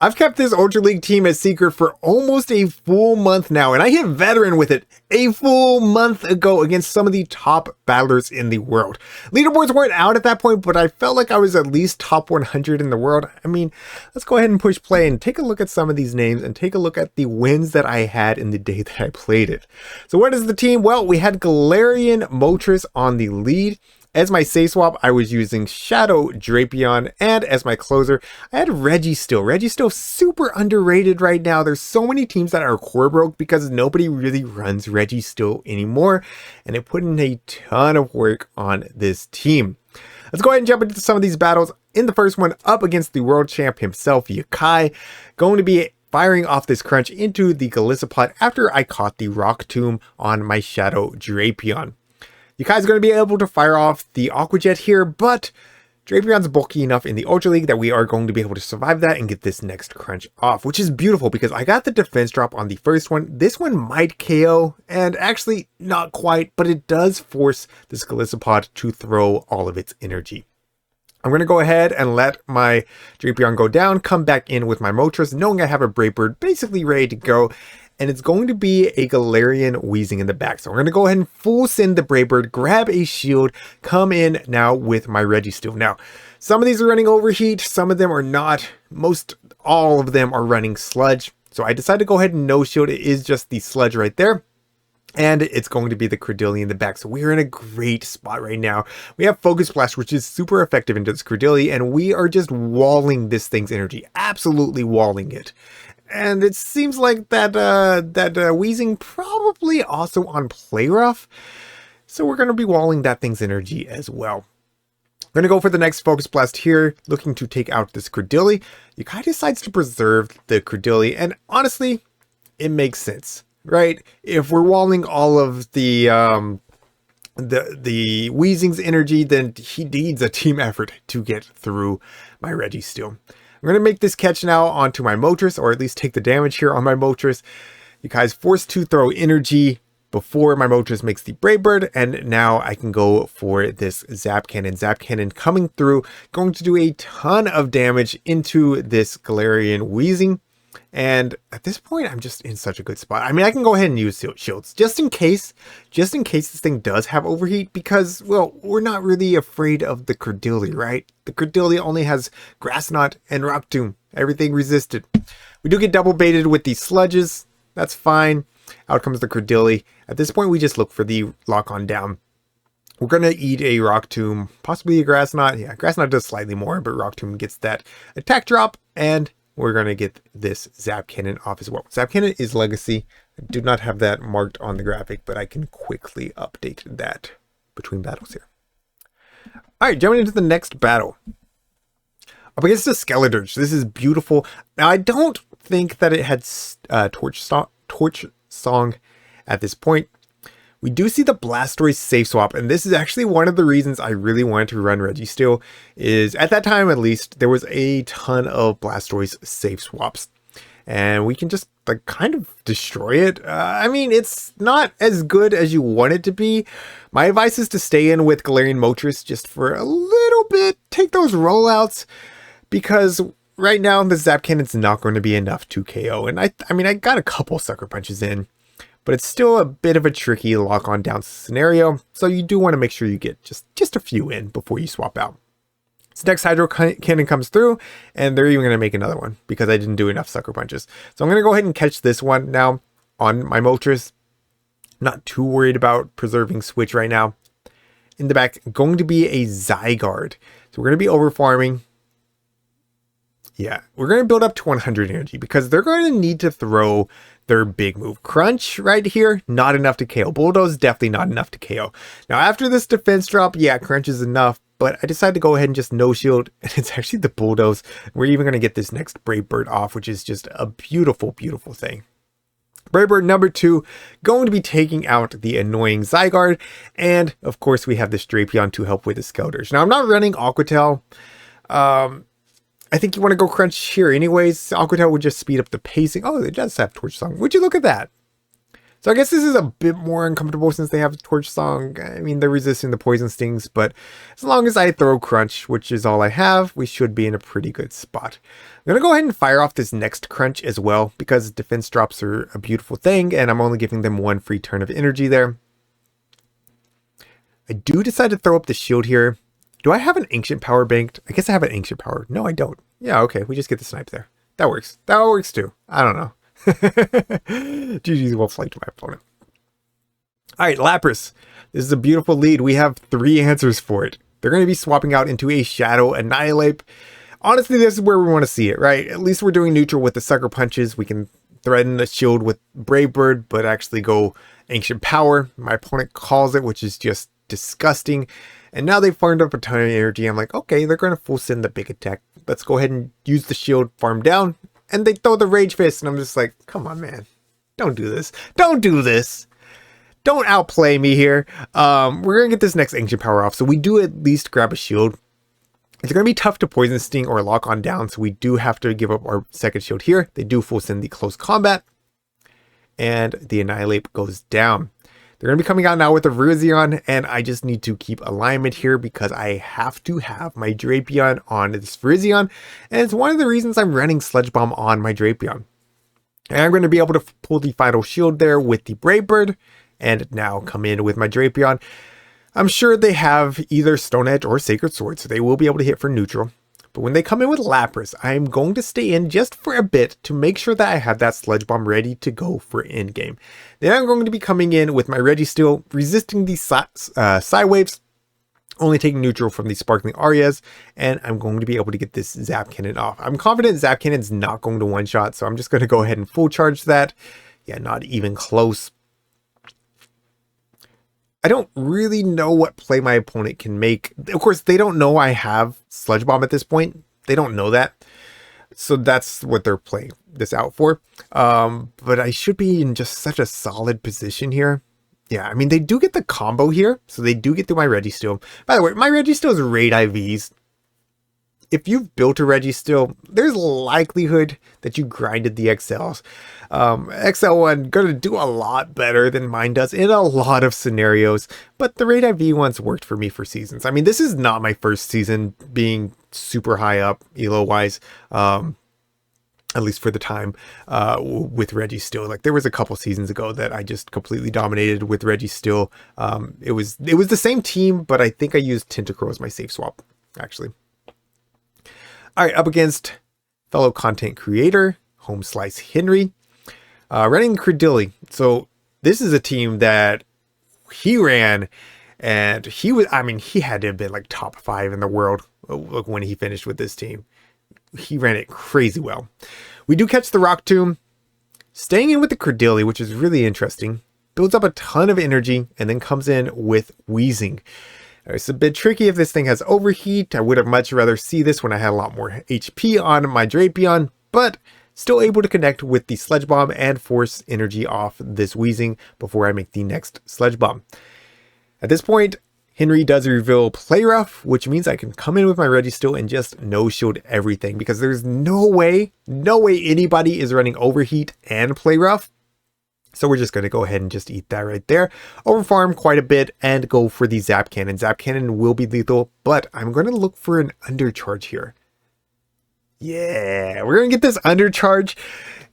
I've kept this Ultra League team a secret for almost a full month now, and I hit veteran with it a full month ago against some of the top battlers in the world. Leaderboards weren't out at that point, but I felt like I was at least top 100 in the world. I mean, let's go ahead and push play and take a look at some of these names and take a look at the wins that I had in the day that I played it. So what is the team? Well, we had Galarian Moltres on the lead. As my safe swap, I was using Shadow Drapion, and as my closer, I had Registeel. Registeel super underrated right now. There's so many teams that are core broke because nobody really runs Registeel anymore, and I put in a ton of work on this team. Let's go ahead and jump into some of these battles. In the first one, up against the world champ himself, Yakai, going to be firing off this crunch into the Golisopod after I caught the Rock Tomb on my Shadow Drapion. Yakai's going to be able to fire off the Aqua Jet here, but Drapion's bulky enough in the Ultra League that we are going to be able to survive that and get this next crunch off, which is beautiful because I got the defense drop on the first one. This one might KO, and actually not quite, but it does force this Golisopod to throw all of its energy. I'm going to go ahead and let my Drapion go down, come back in with my Moltres, knowing I have a Brave Bird basically ready to go. And it's going to be a Galarian Weezing in the back. So we're going to go ahead and full send the Brave Bird, grab a shield, come in now with my Registeel. Now, some of these are running Overheat, some of them are not. All of them are running Sludge. So I decided to go ahead and no shield. It is just the Sludge right there. And it's going to be the Credilli in the back. So we're in a great spot right now. We have Focus Blast, which is super effective into this Credilli, and we are just walling this thing's energy. Absolutely walling it. And it seems like that Weezing probably also on Play Rough. So we're going to be walling that thing's energy as well. I'm going to go for the next Focus Blast here, looking to take out this Credilli. Yakai decides to preserve the Credilli, and honestly, it makes sense, right? If we're walling all of the Weezing's energy, then he needs a team effort to get through my Registeel. I'm going to make this catch now onto my Moltres, or at least take the damage here on my Moltres. Yakai's forced to throw energy before my Moltres makes the Brave Bird, and now I can go for this Zap Cannon. Zap Cannon coming through, going to do a ton of damage into this Galarian Weezing. And at this point, I'm just in such a good spot. I mean, I can go ahead and use shields just in case this thing does have overheat, because, well, we're not really afraid of the Credilli, right? The Credilli only has Grass Knot and Rock Tomb. Everything resisted. We do get double baited with these Sludges. That's fine. Out comes the Credilli. At this point, we just look for the lock on down. We're going to eat a Rock Tomb, possibly a Grass Knot. Yeah, Grass Knot does slightly more, but Rock Tomb gets that attack drop, and we're going to get this Zap Cannon off as well. Zap Cannon is Legacy. I do not have that marked on the graphic, but I can quickly update that between battles here. All right, jumping into the next battle. Up against the Skeledirge. This is beautiful. Now, I don't think that it had Torch Song at this point. We do see the Blastoise safe swap, and this is actually one of the reasons I really wanted to run Registeel, is at that time at least, there was a ton of Blastoise safe swaps. And we can just like kind of destroy it. I mean, it's not as good as you want it to be. My advice is to stay in with Galarian Moltres just for a little bit, take those rollouts, because right now the Zap Cannon's not going to be enough to KO. And I mean, I got a couple Sucker Punches in, but it's still a bit of a tricky lock on down scenario. So you do want to make sure you get just a few in before you swap out. This next Hydro Cannon comes through, and they're even going to make another one because I didn't do enough Sucker Punches. So I'm going to go ahead and catch this one now on my Moltres. Not too worried about preserving Switch right now. In the back, going to be a Zygarde. So we're going to be over farming. Yeah, we're going to build up to 100 energy because they're going to need to throw their big move. Crunch right here, not enough to KO. Bulldoze, definitely not enough to KO. Now, after this defense drop, yeah, Crunch is enough, but I decided to go ahead and just no shield, and it's actually the Bulldoze. We're even going to get this next Brave Bird off, which is just a beautiful, beautiful thing. Brave Bird number 2, going to be taking out the annoying Zygarde, and of course we have this Drapion to help with the Skeledirge. Now, I'm not running Aqua Tail. I think you want to go Crunch here anyways. Aqua Tail would just speed up the pacing. Oh, it does have Torch Song. Would you look at that? So I guess this is a bit more uncomfortable since they have Torch Song. I mean, they're resisting the poison stings, but as long as I throw Crunch, which is all I have, we should be in a pretty good spot. I'm going to go ahead and fire off this next Crunch as well, because defense drops are a beautiful thing, and I'm only giving them one free turn of energy there. I do decide to throw up the shield here. Do I have an Ancient Power banked? I guess I have an Ancient Power. No, I don't. Yeah, okay, we just get the snipe there. That works. That works too. I don't know. GG's well played to my opponent. Alright, Lapras. This is a beautiful lead. We have 3 answers for it. They're going to be swapping out into a Shadow Annihilate. Honestly, this is where we want to see it, right? At least we're doing neutral with the Sucker Punches. We can threaten the shield with Brave Bird, but actually go Ancient Power. My opponent calls it, which is just disgusting. And now they've farmed up a ton of energy. I'm like, okay, they're going to full send the big attack. Let's go ahead and use the shield, farm down. And they throw the Rage Fist, and I'm just like, come on, man. Don't do this. Don't do this. Don't outplay me here. We're going to get this next Ancient Power off, so we do at least grab a shield. It's going to be tough to Poison Sting or lock on down, so we do have to give up our second shield here. They do full send the Close Combat, and the Annihilate goes down. They're going to be coming out now with a Virizion, and I just need to keep alignment here because I have to have my Drapion on this Virizion, and it's one of the reasons I'm running Sludge Bomb on my Drapion. And I'm going to be able to pull the final shield there with the Brave Bird, and now come in with my Drapion. I'm sure they have either Stone Edge or Sacred Sword, so they will be able to hit for neutral. But when they come in with Lapras, I'm going to stay in just for a bit to make sure that I have that Sludge Bomb ready to go for endgame. Then I'm going to be coming in with my Registeel, resisting the Psy Waves, only taking neutral from the Sparkling Arias, and I'm going to be able to get this Zap Cannon off. I'm confident Zap Cannon's not going to one-shot, so I'm just going to go ahead and full charge that. Yeah, not even close. I don't really know what play my opponent can make. Of course, they don't know I have Sludge Bomb at this point. They don't know that. So that's what they're playing this out for. But I should be in just such a solid position here. Yeah, I mean, they do get the combo here. So they do get through my Registeel. By the way, my Registeel is Raid IVs. If you've built a Registeel, there's likelihood that you grinded the XLs. XL1 going to do a lot better than mine does in a lot of scenarios, but the Raid IV ones worked for me for seasons. I mean, this is not my first season being super high up elo wise, at least for the time, with Registeel. Like there was a couple seasons ago that I just completely dominated with Registeel. It was the same team, but I think I used Tentacruel as my safe swap, actually. All right, up against fellow content creator, Home Slice Henry, running Credilli. So this is a team that he ran, and he was, I mean, he had to have been like top 5 in the world when he finished with this team. He ran it crazy well. We do catch the Rock Tomb, staying in with the Credilli, which is really interesting. Builds up a ton of energy, and then comes in with Wheezing. It's a bit tricky if this thing has overheat. I would have much rather see this when I had a lot more HP on my Drapion, but still able to connect with the Sludge Bomb and force energy off this Wheezing before I make the next Sludge Bomb. At this point, Henry does reveal Play Rough, which means I can come in with my Registeel and just no-shield everything, because there's no way anybody is running Overheat and Play Rough. So we're just going to go ahead and just eat that right there. Overfarm quite a bit and go for the Zap Cannon. Zap Cannon will be lethal, but I'm going to look for an undercharge here. Yeah, we're going to get this undercharge.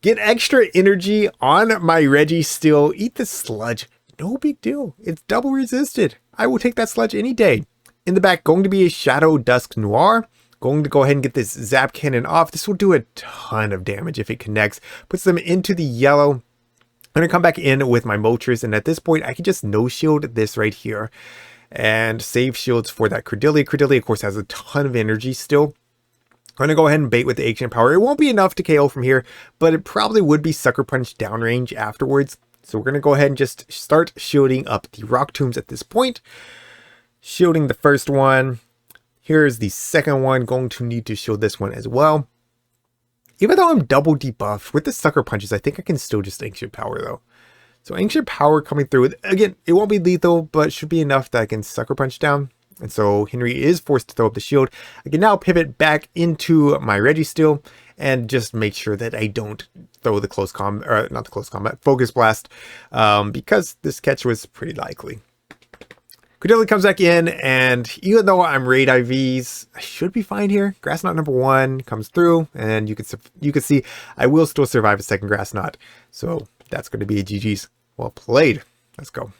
Get extra energy on my Registeel. Eat the Sludge. No big deal. It's double resisted. I will take that Sludge any day. In the back, going to be a Shadow Dusk Noir. Going to go ahead and get this Zap Cannon off. This will do a ton of damage if it connects. Puts them into the yellow. I'm going to come back in with my Moltres, and at this point, I can just no-shield this right here and save shields for that Credilli. Credilli, of course, has a ton of energy still. I'm going to go ahead and bait with the Ancient Power. It won't be enough to KO from here, but it probably would be Sucker Punch downrange afterwards. So we're going to go ahead and just start shielding up the Rock Tombs at this point. Shielding the first one. Here's the second one. Going to need to shield this one as well. Even though I'm double debuffed with the Sucker Punches, I think I can still just Ancient Power though. So Ancient Power coming through. Again, it won't be lethal, but should be enough that I can Sucker Punch down. And so Henry is forced to throw up the shield. I can now pivot back into my Registeel and just make sure that I don't throw the close combat, or not the close combat, Focus Blast, because this catch was pretty likely. Credilli comes back in, and even though I'm raid IVs, I should be fine here. Grass Knot number 1 comes through, and you can see I will still survive a second Grass Knot. So that's going to be a GG's. Well played. Let's go.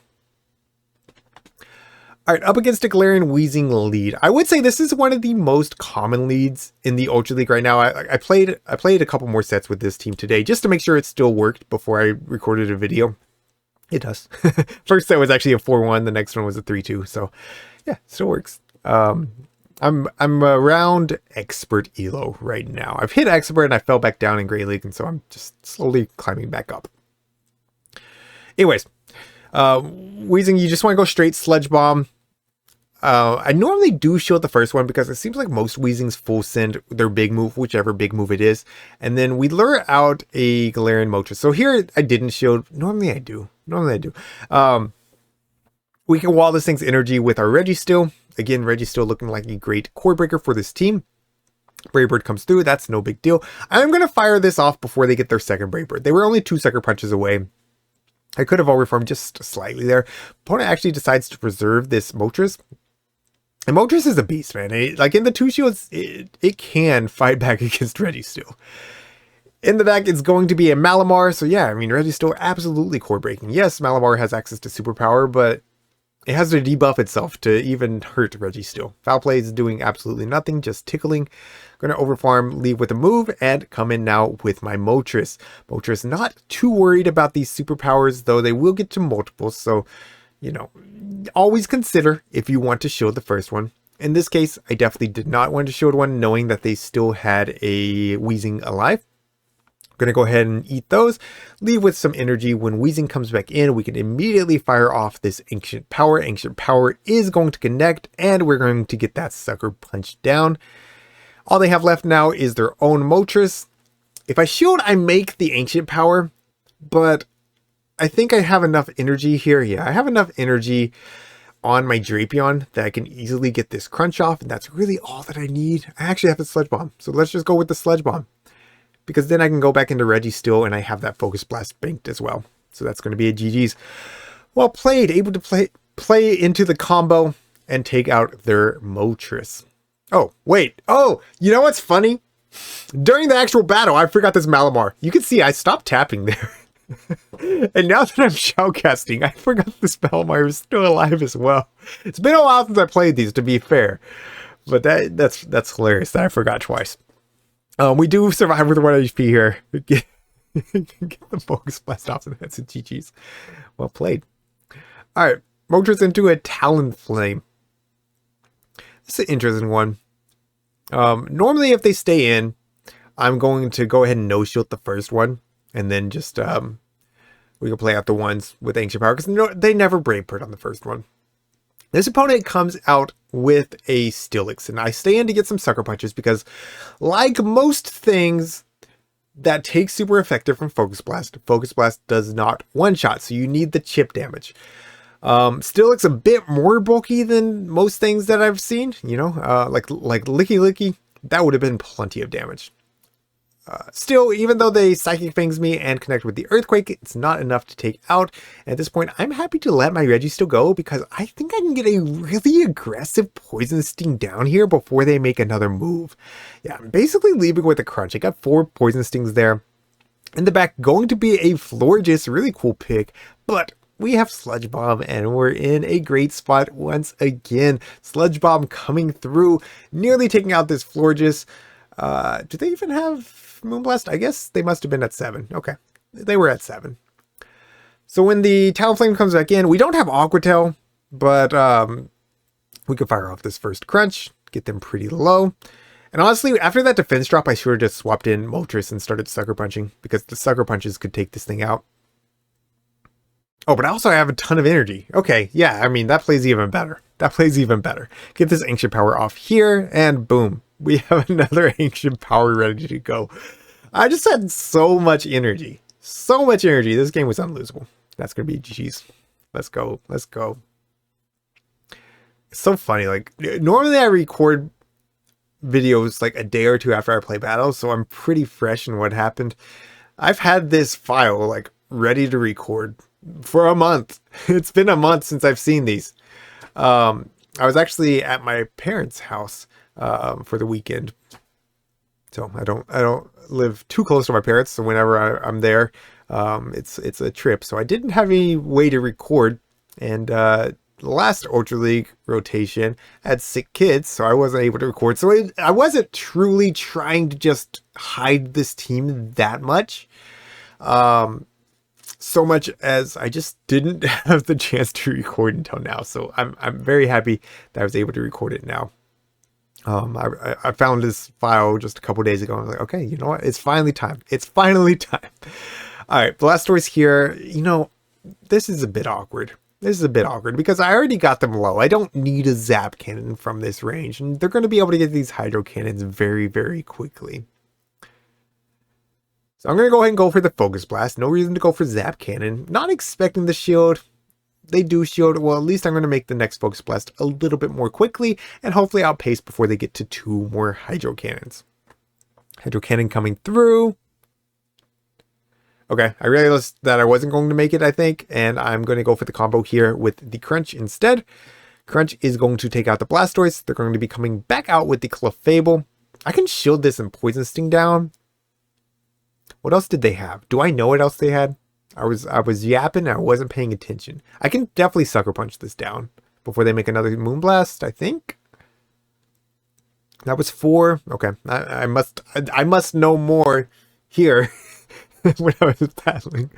All right, up against a Galarian Weezing lead. I would say this is one of the most common leads in the Ultra League right now. I played a couple more sets with this team today just to make sure it still worked before I recorded a video. It does. First set was actually a 4-1. The next one was a 3-2. So yeah, still works. I'm around Expert Elo right now. I've hit Expert and I fell back down in Great League, and so I'm just slowly climbing back up. Anyways, Weezing, you just want to go straight Sludge Bomb. I normally do shield the first one because it seems like most Weezings full send their big move, whichever big move it is. And then we lure out a Galarian Moltres. So here I didn't shield. Normally I do. We can wall this thing's energy with our Registeel. Again, Registeel looking like a great core breaker for this team. Brave Bird comes through. That's no big deal. I'm going to fire this off before they get their second Brave Bird. They were only 2 Sucker Punches away. I could have overformed just slightly there. Opponent actually decides to preserve this Moltres. And Moltres is a beast, man. Like in the 2 shields, it can fight back against Registeel. In the back, it's going to be a Malamar. So yeah, I mean, Registeel absolutely core breaking. Yes, Malamar has access to superpower, but it has to debuff itself to even hurt Registeel. Foul Play is doing absolutely nothing, just tickling. Going to overfarm, leave with a move, and come in now with my Moltres. Moltres not too worried about these superpowers, though they will get to multiples. So, you know, always consider if you want to shield the first one. In this case, I definitely did not want to shield one, knowing that they still had a Weezing alive. I'm going to go ahead and eat those, leave with some energy. When Weezing comes back in, we can immediately fire off this Ancient Power. Ancient Power is going to connect, and we're going to get that Sucker Punch down. All they have left now is their own Moltres. If I shield, I make the Ancient Power, but I think I have enough energy here. Yeah, I have enough energy on my Drapion that I can easily get this Crunch off, and that's really all that I need. I actually have the Sludge Bomb, so let's just go with the Sludge Bomb, because then I can go back into Registeel and I have that Focus Blast banked as well. So that's going to be a GG's. Well played, able to play into the combo and take out their Moltres. Oh, wait. Oh, you know what's funny? During the actual battle, I forgot this Malamar. You can see I stopped tapping there. And now that I'm shoutcasting, I forgot this Malamar is still alive as well. It's been a while since I played these, to be fair. But that's hilarious that I forgot twice. We do survive with 1 HP here. Get the Focus Blast off, and that's a GG's. Well played. Alright, Moltres into a Talonflame. This is an interesting one. Normally, if they stay in, I'm going to go ahead and no-shield the first one. And then just, we can play out the ones with Ancient Power, because they never Brave Bird on the first one. This opponent comes out with a Steelix, and I stay in to get some Sucker Punches because, like most things that take super effective from Focus Blast does not one-shot, so you need the chip damage. Steelix a bit more bulky than most things that I've seen, you know, like Licky Licky, that would have been plenty of damage. Still, even though they Psychic Fangs me and connect with the Earthquake, it's not enough to take out. And at this point, I'm happy to let my Registeel go because I think I can get a really aggressive Poison Sting down here before they make another move. Yeah, I'm basically leaving with a Crunch. I got 4 Poison Stings there. In the back, going to be a Florges, really cool pick, but we have Sludge Bomb and we're in a great spot once again. Sludge Bomb coming through, nearly taking out this Florges. Do they even have Moonblast? I guess they must have been at 7. Okay, they were at 7. So when the Talonflame comes back in, we don't have Aqua Tail, but we could fire off this first Crunch, get them pretty low. And honestly, after that defense drop, I should have just swapped in Moltres and started Sucker Punching, because the Sucker Punches could take this thing out. Oh, but also I have a ton of energy. Okay, yeah, I mean, that plays even better. That plays even better. Get this Ancient Power off here, and boom. We have another Ancient Power ready to go. I just had so much energy. So much energy. This game was unlosable. That's going to be GG's. Let's go. Let's go. It's so funny. Like, normally I record videos like a day or two after I play battles, so I'm pretty fresh in what happened. I've had this file like ready to record for a month. It's been a month since I've seen these. I was actually at my parents' house for the weekend. So I don't live too close to my parents, so whenever I'm there, it's a trip. So I didn't have any way to record, and last Ultra League rotation I had sick kids, so I wasn't able to record. So I wasn't truly trying to just hide this team that much, so much as I just didn't have the chance to record until now. So I'm very happy that I was able to record it now. I found this file just a couple days ago. And I was like, okay, you know what? It's finally time. It's finally time. All right, Blastoise here. You know, this is a bit awkward. This is a bit awkward because I already got them low. I don't need a Zap Cannon from this range, and they're going to be able to get these Hydro Cannons very, very quickly. So I'm going to go ahead and go for the Focus Blast. No reason to go for Zap Cannon. Not expecting the shield. They do shield. Well, at least I'm going to make the next Focus Blast a little bit more quickly and hopefully outpace before they get to 2 more Hydro Cannons. Hydro Cannon coming through. Okay, I realized that I wasn't going to make it, I think, and I'm going to go for the combo here with the Crunch instead. Crunch is going to take out the Blastoise. They're going to be coming back out with the Clefable. I can shield this and Poison Sting down. What else did they have? Do I know what else they had? I was yapping and I wasn't paying attention. I can definitely Sucker Punch this down before they make another Moonblast, I think. That was 4. Okay, I must know more here when I was battling.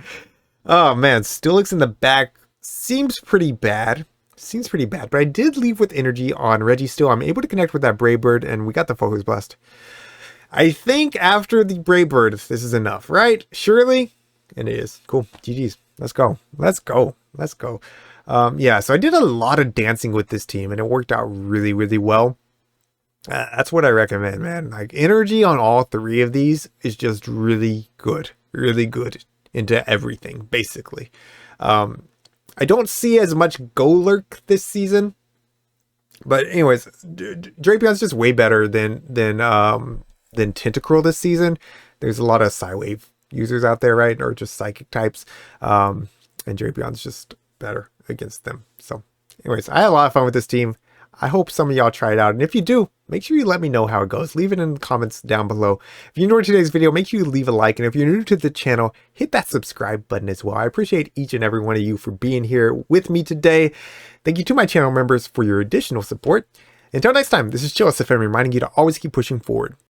Oh man, Steelix in the back seems pretty bad. Seems pretty bad, but I did leave with energy on Registeel. I'm able to connect with that Brave Bird, and we got the Focus Blast. I think after the Brave Bird, this is enough, right? Surely? And it is. Cool. GG's. Let's go. Let's go. Let's go. Yeah, so I did a lot of dancing with this team, and it worked out really, really well. That's what I recommend, man. Like, energy on all 3 of these is just really good. Really good into everything, basically. I don't see as much Golurk this season. But anyways, Drapions just way better than Tentacruel this season. There's a lot of Psywave users out there, right? Or just psychic types. And Drapion's just better against them. So anyways, I had a lot of fun with this team. I hope some of y'all try it out. And if you do, make sure you let me know how it goes. Leave it in the comments down below. If you enjoyed today's video, make sure you leave a like. And if you're new to the channel, hit that subscribe button as well. I appreciate each and every one of you for being here with me today. Thank you to my channel members for your additional support. Until next time, this is ChillisFM reminding you to always keep pushing forward.